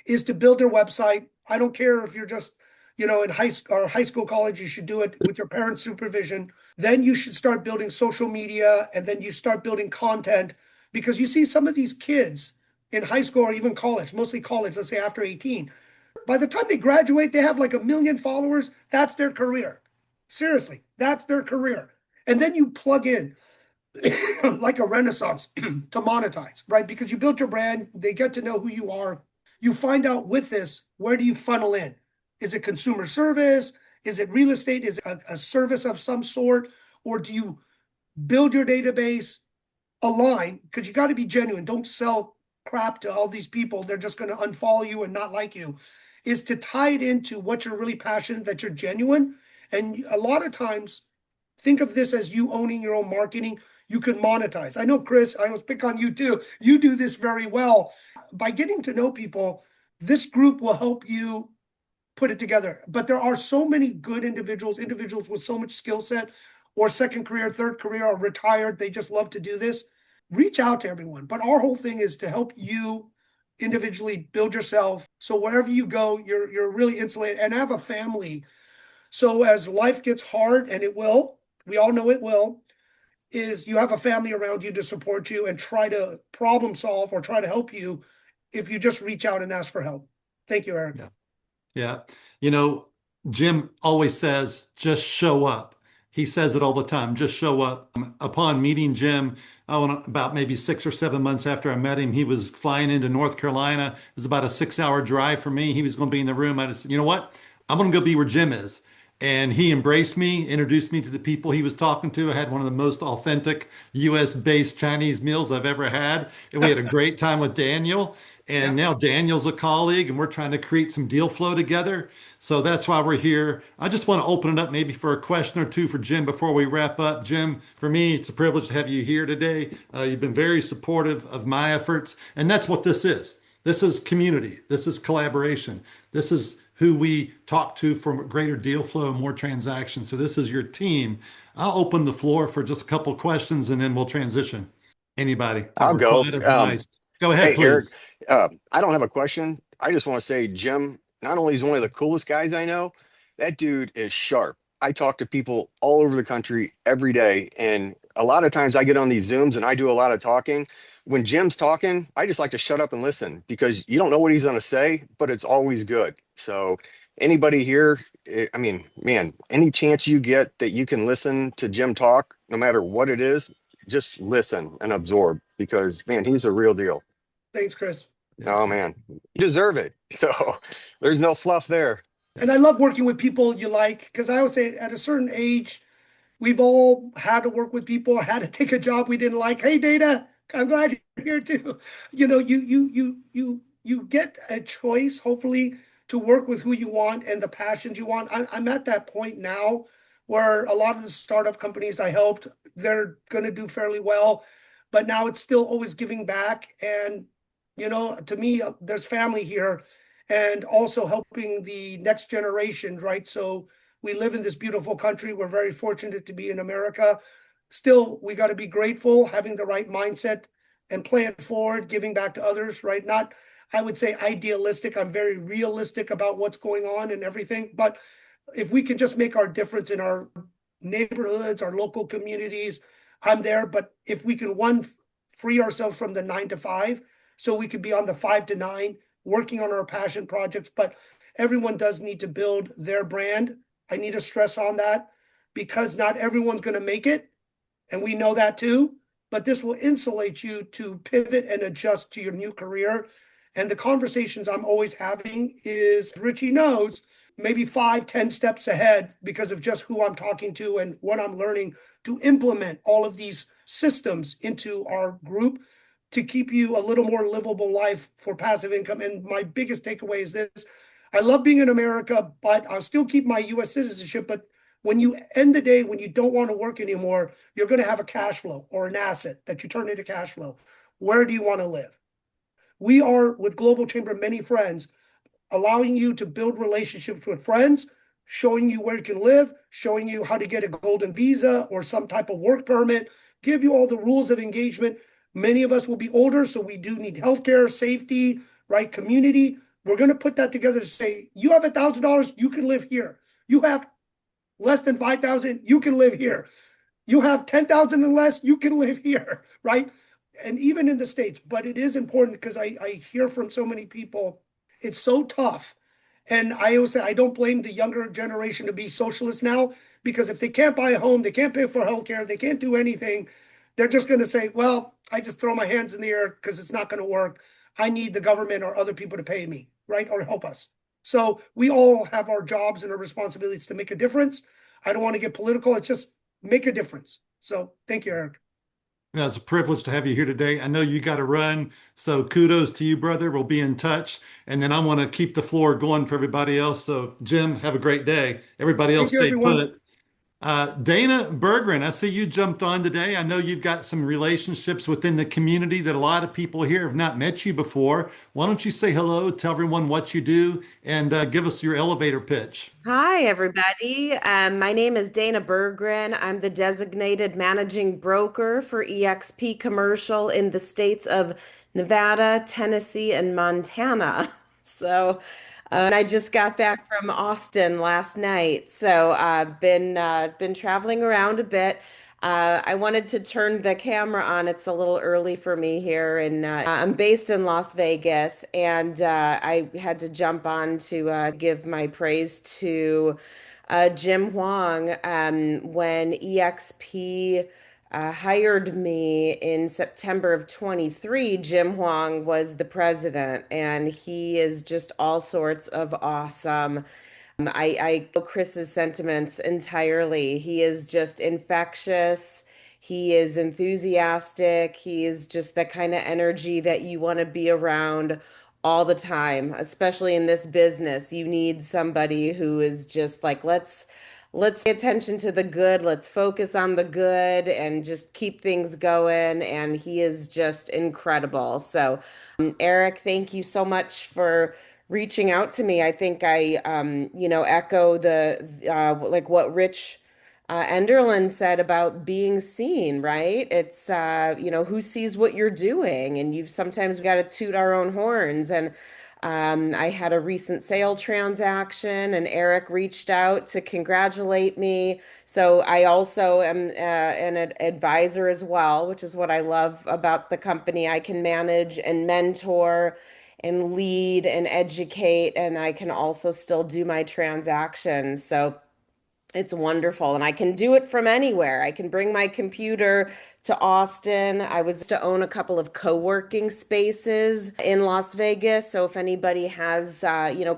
is to build their website. I don't care if you're just, in high school, college, you should do it with your parents' supervision. Then you should start building social media, and then you start building content, because you see some of these kids in high school or even college, mostly college, let's say after 18, by the time they graduate, they have like 1 million followers. That's their career. Seriously, that's their career. And then you plug in like a Renaissance to monetize, right? Because you built your brand, they get to know who you are. You find out with this, where do you funnel in? Is it consumer service? Is it real estate? Is it a service of some sort? Or do you build your database, align? Because you got to be genuine. Don't sell crap to all these people. They're just going to unfollow you and not like you. Is to tie it into what you're really passionate, that you're genuine. And a lot of times, think of this as you owning your own marketing. You can monetize. I know, Chris, I always pick on you too. You do this very well. By getting to know people, this group will help you put it together. But there are so many good individuals with so much skill set, or second career, third career, or retired. They just love to do this. Reach out to everyone. But our whole thing is to help you individually build yourself. So wherever you go, you're really insulated and have a family. So as life gets hard, and it will, we all know it will, is you have a family around you to support you and try to problem solve or try to help you if you just reach out and ask for help. Thank you, Eric. Yeah. Yeah. You know, Jim always says, just show up. He says it all the time, just show up. Upon meeting Jim, about maybe 6 or 7 months after I met him, he was flying into North Carolina. It was about a 6 hour drive for me. He was going to be in the room. I just said, you know what? I'm going to go be where Jim is. And he embraced me, introduced me to the people he was talking to. I had one of the most authentic US-based Chinese meals I've ever had. And we had a great time with Daniel. And now Daniel's a colleague, and we're trying to create some deal flow together. So that's why we're here. I just want to open it up maybe for a question or two for Jim before we wrap up. Jim, for me, it's a privilege to have you here today. You've been very supportive of my efforts, and that's what this is. This is community. This is collaboration. This is who we talk to for greater deal flow and more transactions. So this is your team. I'll open the floor for just a couple of questions, and then we'll transition. Anybody? I'll We're go. quiet as mice. Go ahead, Hey, Eric, please. I don't have a question. I just want to say, Jim, not only is one of the coolest guys I know, that dude is sharp. I talk to people all over the country every day. And a lot of times I get on these Zooms and I do a lot of talking. When Jim's talking, I just like to shut up and listen because you don't know what he's going to say, but it's always good. So anybody here, I mean, man, any chance you get that you can listen to Jim talk, no matter what it is, just listen and absorb because, man, he's a real deal. Thanks, Chris. Yeah. Oh, man, you deserve it. So there's no fluff there. And I love working with people you like because I always say at a certain age, we've all had to work with people, had to take a job we didn't like. Hey, Data, I'm glad you're here too. You get a choice, hopefully, to work with who you want and the passions you want. I'm at that point now where a lot of the startup companies I helped, they're going to do fairly well, but now it's still always giving back. And to me, there's family here, and also helping the next generation, right? So we live in this beautiful country. We're very fortunate to be in America. Still, we got to be grateful, having the right mindset and play it forward, giving back to others, right? Not, I would say, idealistic. I'm very realistic about what's going on and everything. But if we can just make our difference in our neighborhoods, our local communities, I'm there. But if we can, one, free ourselves from the 9 to 5, so we could be on the 5 to 9, working on our passion projects. But everyone does need to build their brand. I need to stress on that because not everyone's going to make it. And we know that too. But this will insulate you to pivot and adjust to your new career. And the conversations I'm always having is, Richie knows, maybe 5, 10 steps ahead because of just who I'm talking to and what I'm learning to implement all of these systems into our group to keep you a little more livable life for passive income. And my biggest takeaway is this: I love being in America, but I'll still keep my US citizenship. But when you end the day, when you don't want to work anymore, you're going to have a cash flow or an asset that you turn into cash flow. Where do you want to live? We are, with Global Chamber, many friends, allowing you to build relationships with friends, showing you where you can live, showing you how to get a golden visa or some type of work permit, give you all the rules of engagement. Many of us will be older, so we do need healthcare, safety, right? Community. We're going to put that together to say, you have $1,000, you can live here. You have less than 5,000, you can live here. You have 10,000 and less, you can live here, right? And even in the States. But it is important because I hear from so many people, it's so tough. And I always say, I don't blame the younger generation to be socialist now, because if they can't buy a home, they can't pay for healthcare, they can't do anything, they're just going to say, well, I just throw my hands in the air because it's not going to work. I need the government or other people to pay me, right? Or help us. So we all have our jobs and our responsibilities to make a difference. I don't want to get political. It's just make a difference. So thank you, Eric. Yeah, it's a privilege to have you here today. I know you got to run, so kudos to you, brother. We'll be in touch. And then I want to keep the floor going for everybody else. So, Jim, have a great day. Everybody else, Thank you, stay everyone. put. Dana Bergren, I see you jumped on today. I know you've got some relationships within the community that a lot of people here have not met you before. Why don't you say hello, tell everyone what you do, and give us your elevator pitch? Hi, everybody. My name is Dana Bergren. I'm the designated managing broker for eXp Commercial in the states of Nevada, Tennessee, and Montana. So, and I just got back from Austin last night. So I've been traveling around a bit. I wanted to turn the camera on. It's a little early for me here, and I'm based in Las Vegas, and I had to jump on to give my praise to Jim Huang when EXP hired me in September of 23. Jim Huang was the president, and he is just all sorts of awesome. I feel Chris's sentiments entirely. He is just infectious. He is enthusiastic. He is just the kind of energy that you want to be around all the time, especially in this business. You need somebody who is just like, let's pay attention to the good. Let's focus on the good and just keep things going. And he is just incredible. So, Eric, thank you so much for reaching out to me. I think I, echo the like what Rich Enderlin said about being seen, right? It's who sees what you're doing, and you've sometimes got to toot our own horns. And I had a recent sale transaction, and Eric reached out to congratulate me. So I also am an advisor as well, which is what I love about the company. I can manage and mentor and lead and educate, and I can also still do my transactions. So it's wonderful. And I can do it from anywhere. I can bring my computer to Austin. I was to own a couple of co-working spaces in Las Vegas. So if anybody has,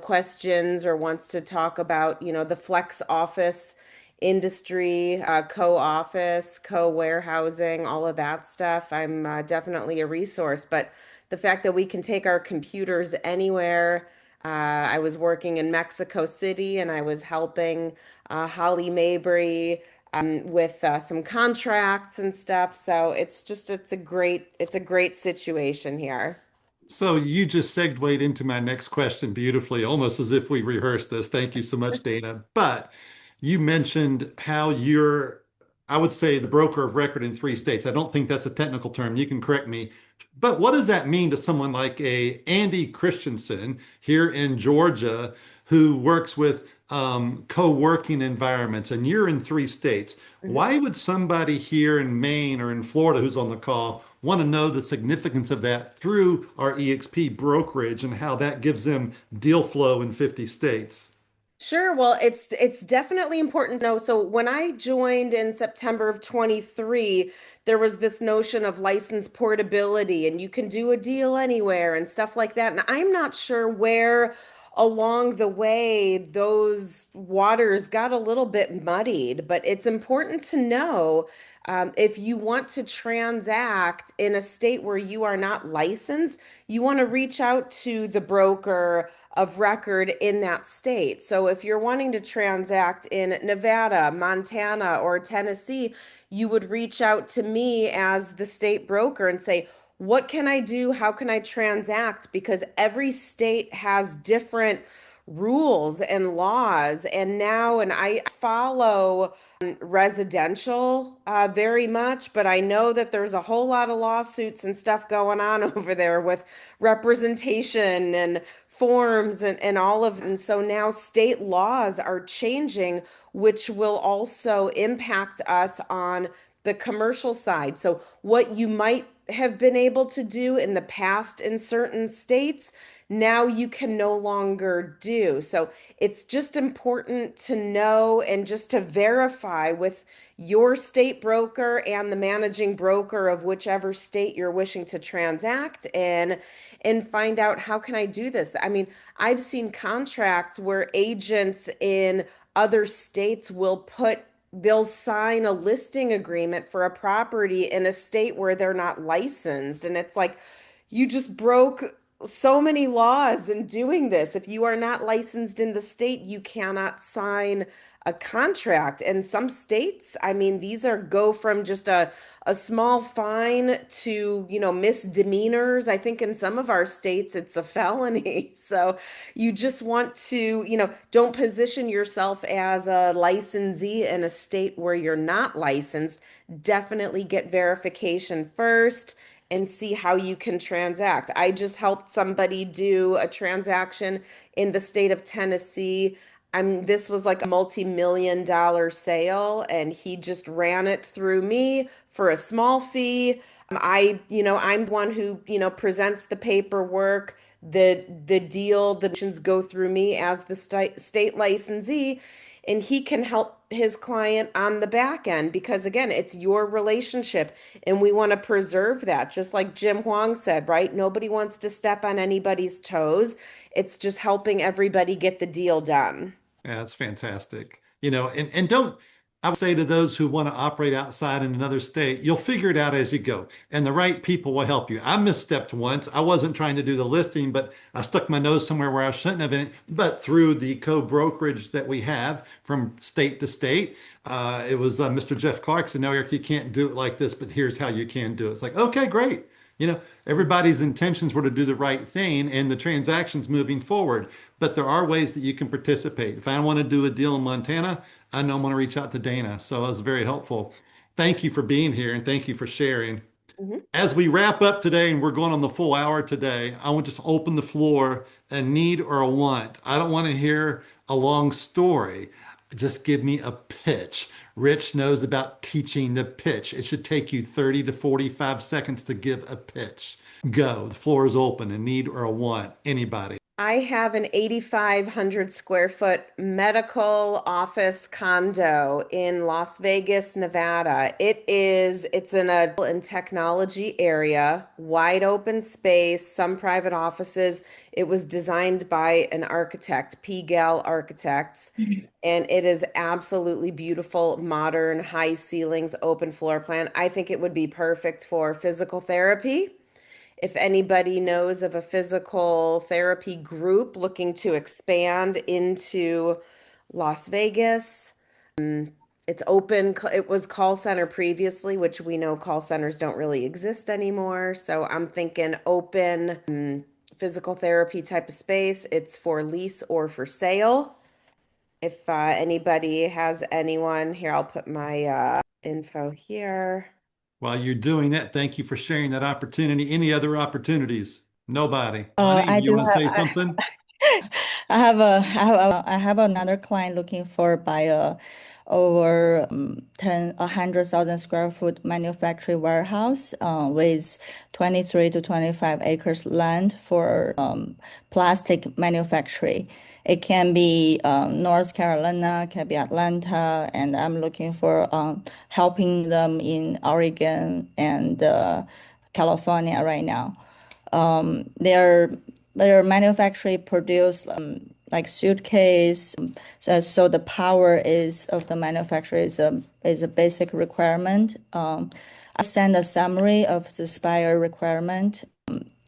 questions or wants to talk about, the flex office industry, co-office, co-warehousing, all of that stuff, I'm definitely a resource. But the fact that we can take our computers anywhere, I was working in Mexico City and I was helping Holly Mabry with some contracts and stuff. So it's a great situation here. So you just segued into my next question beautifully, almost as if we rehearsed this. Thank you so much, Dana. But you mentioned how you're, I would say, the broker of record in 3 states. I don't think that's a technical term. You can correct me. But what does that mean to someone like a Andy Christensen here in Georgia who works with co-working environments, and you're in 3 states? Mhm. Why would somebody here in Maine or in Florida who's on the call want to know the significance of that through our EXP brokerage and how that gives them deal flow in 50 states? Sure. Well, it's definitely important to know. So when I joined in September of 23, there was this notion of license portability and you can do a deal anywhere and stuff like that. And I'm not sure where along the way those waters got a little bit muddied, but it's important to know if you want to transact in a state where you are not licensed, you want to reach out to the broker of record in that state. So if you're wanting to transact in Nevada, Montana, or Tennessee, you would reach out to me as the state broker and say, what can I do? How can I transact? Because every state has different rules and laws. And I follow residential very much, but I know that there's a whole lot of lawsuits and stuff going on over there with representation and forms and all of, and so now state laws are changing, which will also impact us on the commercial side. So what you might have been able to do in the past in certain states, now you can no longer do. So it's just important to know and just to verify with your state broker and the managing broker of whichever state you're wishing to transact in and find out, how can I do this? I mean, I've seen contracts where agents in other states they'll sign a listing agreement for a property in a state where they're not licensed. And it's like, you just broke so many laws in doing this. If you are not licensed in the state, you cannot sign a contract. And some states, I mean, these are go from just a small fine to, misdemeanors. I think in some of our states it's a felony. So you just want to, don't position yourself as a licensee in a state where you're not licensed. Definitely get verification first and see how you can transact. I just helped somebody do a transaction in the state of Tennessee. This was like a multi-million dollar sale, and he just ran it through me for a small fee. I'm the one who, presents the paperwork, the deal, the decisions go through me as the state licensee, and he can help his client on the back end because again, it's your relationship and we want to preserve that. Just like Jim Huang said, right? Nobody wants to step on anybody's toes. It's just helping everybody get the deal done. Yeah, that's fantastic. And don't, I would say to those who want to operate outside in another state, you'll figure it out as you go, and the right people will help you. I misstepped once. I wasn't trying to do the listing, but I stuck my nose somewhere where I shouldn't have been. But through the co-brokerage that we have from state to state, it was Mr. Jeff Clark said, "No, Eric, you can't do it like this, but here's how you can do it." It's like, okay, great. Everybody's intentions were to do the right thing and the transactions moving forward. But there are ways that you can participate. If I want to do a deal in Montana, I know I'm going to reach out to Dana. So that was very helpful. Thank you for being here and thank you for sharing. Mhm. As we wrap up today, and we're going on the full hour today, I want to just open the floor, a need or a want. I don't want to hear a long story. Just give me a pitch. Rich knows about teaching the pitch. It should take you 30 to 45 seconds to give a pitch. Go. The floor is open. A need or a want. Anybody. I have an 8,500 square foot medical office condo in Las Vegas, Nevada. It's in a in technology area, wide open space, some private offices. It was designed by an architect, P. Gal Architects, and it is absolutely beautiful, modern, high ceilings, open floor plan. I think it would be perfect for physical therapy. If anybody knows of a physical therapy group looking to expand into Las Vegas, it's open. It was call center previously, which we know call centers don't really exist anymore. So I'm thinking open physical therapy type of space. It's for lease or for sale. If anybody has anyone here, I'll put my info here. While you're doing that, thank you for sharing that opportunity. Any other opportunities? Nobody. Uh, Bonnie, I you do want to have say something? I have another client looking for buy a over 100,000 square foot manufacturing warehouse with 23 to 25 acres land for plastic manufacturing. It can be North Carolina, can be Atlanta, and I'm looking for helping them in Oregon and California right now. Their manufacturing produce like suitcase. So the power is of the manufacturer is a basic requirement. I send a summary of the spire requirement.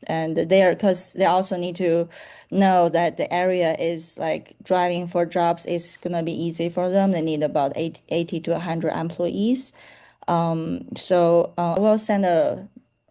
And because they also need to know that the area is like driving for jobs is gonna be easy for them. They need about 80 to 100 employees. I will send a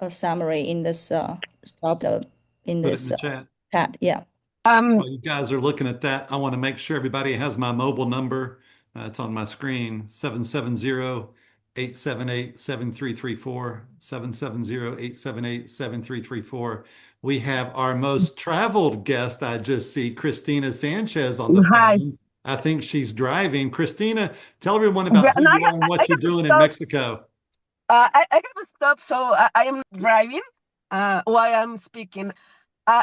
summary in this job in Put it in this the chat. chat. Yeah. While you guys are looking at that, I want to make sure everybody has my mobile number. It's on my screen, 770-878-7334, 770-878-7334. We have our most traveled guest. I just see Christina Sanchez on the Hi. phone. I think she's driving. Christina, tell everyone about Yeah, who no, you are and I what you're got to doing in stop. Mexico. I got to stop. So I am driving while I'm speaking.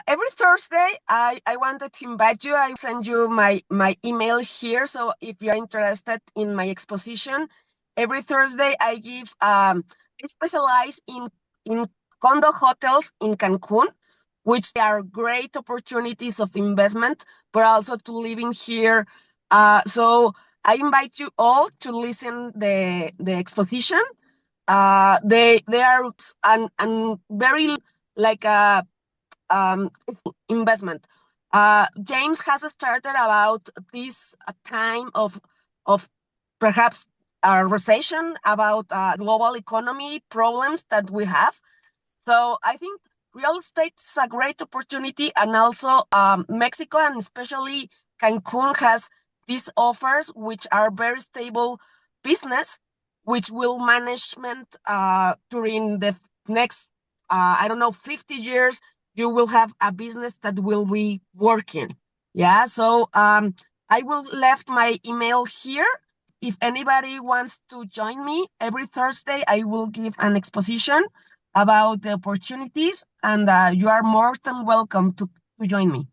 Every Thursday, I wanted to invite you. I send you my email here. So if you're interested in my exposition, every Thursday I give I specialize in condo hotels in Cancun, which are great opportunities of investment, but also to living here. So I invite you all to listen the exposition. They are and very like a investment. James has started about this time of perhaps a recession, about global economy problems that we have. So I think real estate is a great opportunity, and also Mexico and especially Cancun has these offers, which are very stable business, which will management during the next I don't know 50 years. You will have a business that will be working. Yeah. So I will left my email here. If anybody wants to join me every Thursday, I will give an exposition about the opportunities, and you are more than welcome to join me.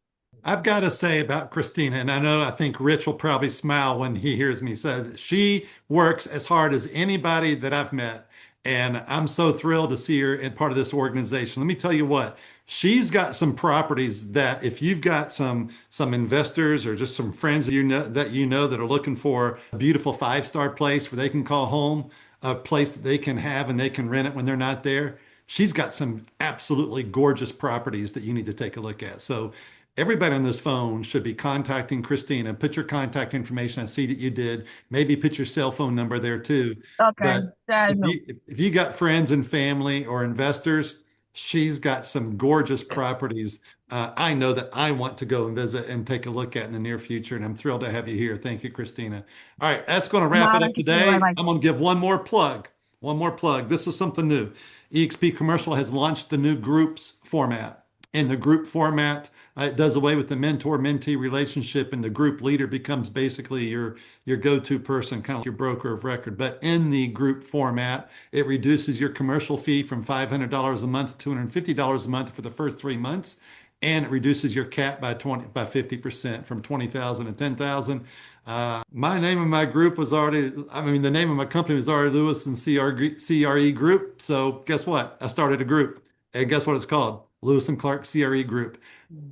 I've got to say about Christina, and I think Rich will probably smile when he hears me say that she works as hard as anybody that I've met. And I'm so thrilled to see her in part of this organization. Let me tell you what, she's got some properties that if you've got some investors or just some friends that are looking for a beautiful five-star place where they can call home, a place that they can have and they can rent it when they're not there. She's got some absolutely gorgeous properties that you need to take a look at. So everybody on this phone should be contacting Christina. Put your contact information. I see that you did. Maybe put your cell phone number there too. Okay, But yeah, I if know. you got friends and family or investors, she's got some gorgeous properties. I know that I want to go and visit and take a look at in the near future, and I'm thrilled to have you here. Thank you, Christina. All right, that's going to wrap it up Thank you. Bye today. bye. I'm going to give one more plug. One more plug. This is something new. eXp Commercial has launched the new groups format. in the group format. It does away with the mentor-mentee relationship, and the group leader becomes basically your go-to person, kind of like your broker of record. But in the group format, it reduces your commercial fee from $500 a month to $250 a month for the first 3 months, and it reduces your cap by 50% from 20,000 to 10,000. My name of my group was already, I mean, the name of my company was already Lewis and CRE Group. So guess what? I started a group. And guess what it's called? Lewis and Clark CRE Group.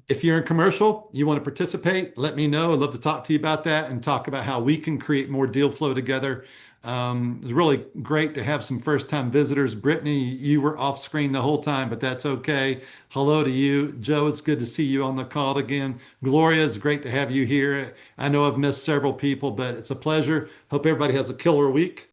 If you're in commercial, you want to participate, let me know. I'd love to talk to you about that and talk about how we can create more deal flow together. It's really great to have some first-time visitors. Brittany, you were off screen the whole time, but that's okay. Hello to you. Joe, it's good to see you on the call again. Gloria, it's great to have you here. I know I've missed several people, but it's a pleasure. Hope everybody has a killer week.